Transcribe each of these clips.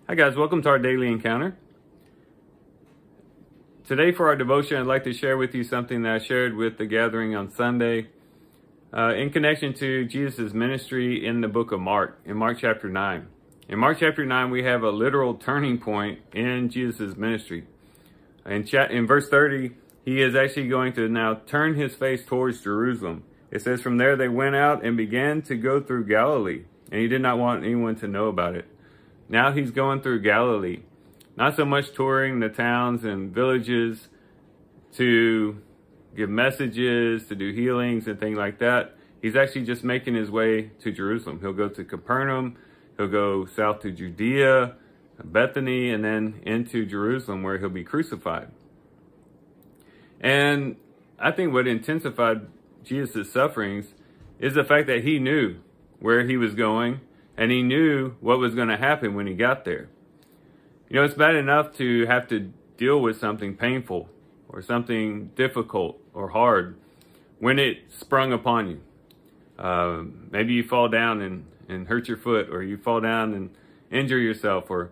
Hi guys, welcome to our daily encounter. Today for our devotion, I'd like to share with you something that I shared with the gathering on Sunday in connection to Jesus' ministry in the book of Mark, in Mark chapter 9. In Mark chapter 9, we have a literal turning point in Jesus' ministry. In verse 30, he is actually going to now turn his face towards Jerusalem. It says, from there they went out and began to go through Galilee, and he did not want anyone to know about it. Now he's going through Galilee, not so much touring the towns and villages to give messages, to do healings and things like that. He's actually just making his way to Jerusalem. He'll go to Capernaum, he'll go south to Judea, Bethany, and then into Jerusalem where he'll be crucified. And I think what intensified Jesus' sufferings is the fact that he knew where he was going, and he knew what was going to happen when he got there. You know, it's bad enough to have to deal with something painful or something difficult or hard when it sprung upon you. Maybe you fall down and hurt your foot, or you fall down and injure yourself, or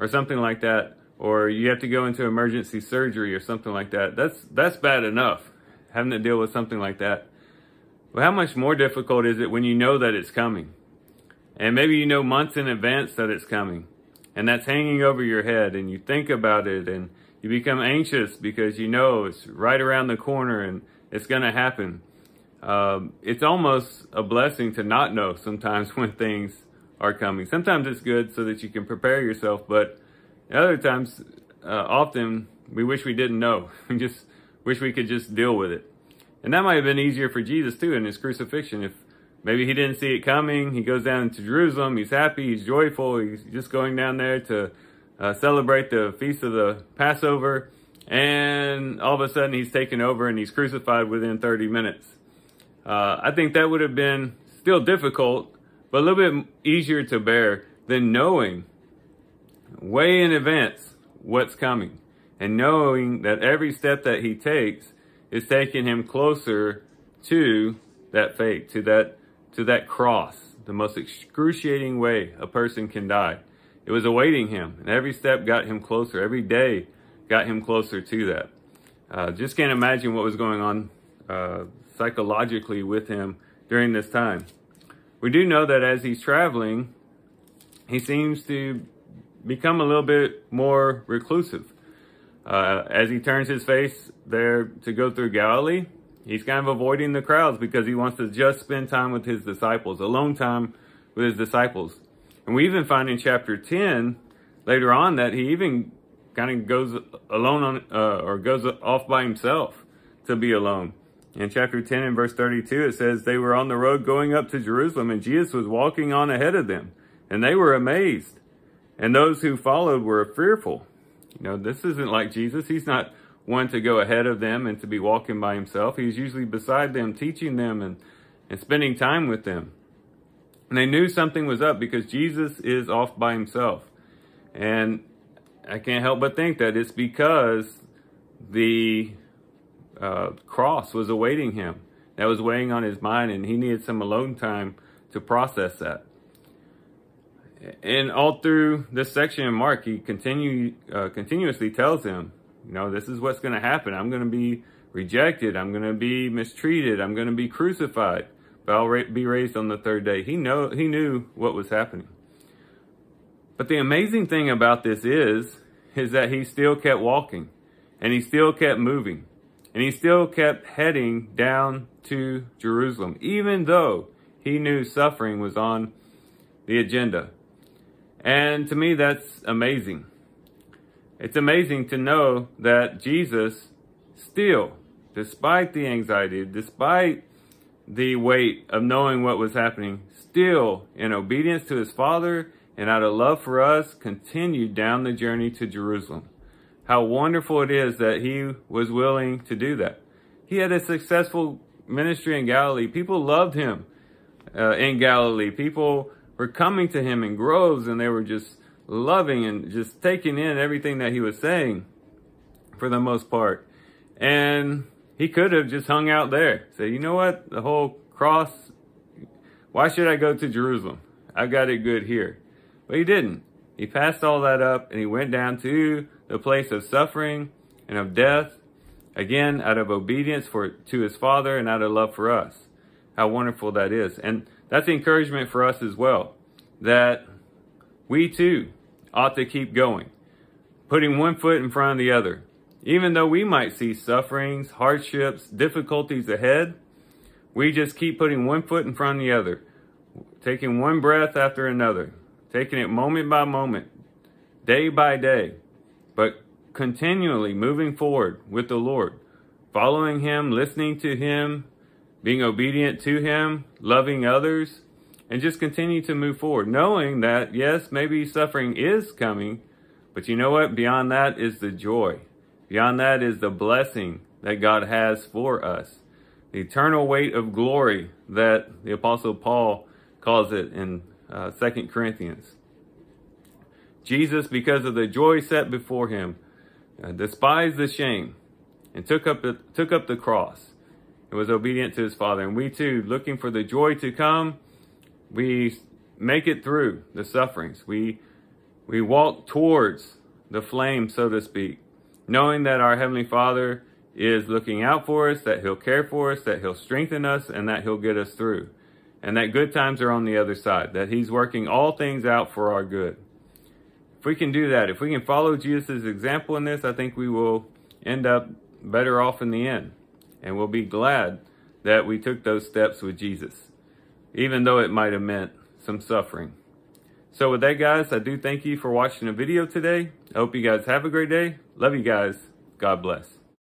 something like that, or you have to go into emergency surgery or something like that. That's bad enough, having to deal with something like that. But how much more difficult is it when you know that it's coming? And maybe you know months in advance that it's coming, and that's hanging over your head, and you think about it, and you become anxious because you know it's right around the corner and it's going to happen. It's almost a blessing to not know sometimes when things are coming. Sometimes it's good so that you can prepare yourself, but other times, often, we wish we didn't know. We just wish we could just deal with it. And that might have been easier for Jesus too in his crucifixion. If maybe he didn't see it coming, he goes down to Jerusalem, he's happy, he's joyful, he's just going down there to celebrate the feast of the Passover, and all of a sudden he's taken over and he's crucified within 30 minutes. I think that would have been still difficult, but a little bit easier to bear than knowing way in advance what's coming, and knowing that every step that he takes is taking him closer to that fate, to that cross, the most excruciating way a person can die. It was awaiting him, and every step got him closer. Every day got him closer to that. Just can't imagine what was going on psychologically with him during this time. We do know that as he's traveling, he seems to become a little bit more reclusive. As he turns his face there to go through Galilee, he's kind of avoiding the crowds because he wants to just spend time with his disciples, alone time with his disciples. And we even find in chapter 10, later on, that he even kind of goes alone or goes off by himself to be alone. In chapter 10 and verse 32, it says, they were on the road going up to Jerusalem, and Jesus was walking on ahead of them, and they were amazed. And those who followed were fearful. You know, this isn't like Jesus. He's not one to go ahead of them and to be walking by himself. He's usually beside them, teaching them and spending time with them. And they knew something was up because Jesus is off by himself. And I can't help but think that it's because the cross was awaiting him. That was weighing on his mind, and he needed some alone time to process that. And all through this section in Mark, he continuously tells him, you know, this is what's going to happen. I'm going to be rejected. I'm going to be mistreated. I'm going to be crucified, but I'll be raised on the third day. He knew what was happening. But the amazing thing about this is that he still kept walking, and he still kept moving, and he still kept heading down to Jerusalem, even though he knew suffering was on the agenda. And to me, that's amazing. It's amazing to know that Jesus still, despite the anxiety, despite the weight of knowing what was happening, still, in obedience to his Father and out of love for us, continued down the journey to Jerusalem. How wonderful it is that he was willing to do that. He had a successful ministry in Galilee. People loved him in Galilee. People were coming to him in groves, and they were just loving and just taking in everything that he was saying for the most part. And he could have just hung out there. Say, you know what? The whole cross, why should I go to Jerusalem? I got it good here. But he didn't. He passed all that up and he went down to the place of suffering and of death, again, out of obedience to his Father and out of love for us. How wonderful that is. And that's the encouragement for us as well, that we too ought to keep going, putting one foot in front of the other. Even though we might see sufferings, hardships, difficulties ahead, we just keep putting one foot in front of the other, taking one breath after another, taking it moment by moment, day by day, but continually moving forward with the Lord, following him, listening to him, being obedient to him, loving others, and just continue to move forward, knowing that, yes, maybe suffering is coming, but you know what? Beyond that is the joy. Beyond that is the blessing that God has for us. The eternal weight of glory that the Apostle Paul calls it in 2 Corinthians. Jesus, because of the joy set before him, despised the shame and took up the cross and was obedient to his Father. And we too, looking for the joy to come, we make it through the sufferings. We walk towards the flame, so to speak, knowing that our Heavenly Father is looking out for us, that he'll care for us, that he'll strengthen us, and that he'll get us through. And that good times are on the other side, that he's working all things out for our good. If we can do that, if we can follow Jesus' example in this, I think we will end up better off in the end. And we'll be glad that we took those steps with Jesus, even though it might have meant some suffering. So with that, guys, I do thank you for watching the video today. I hope you guys have a great day. Love you guys. God bless.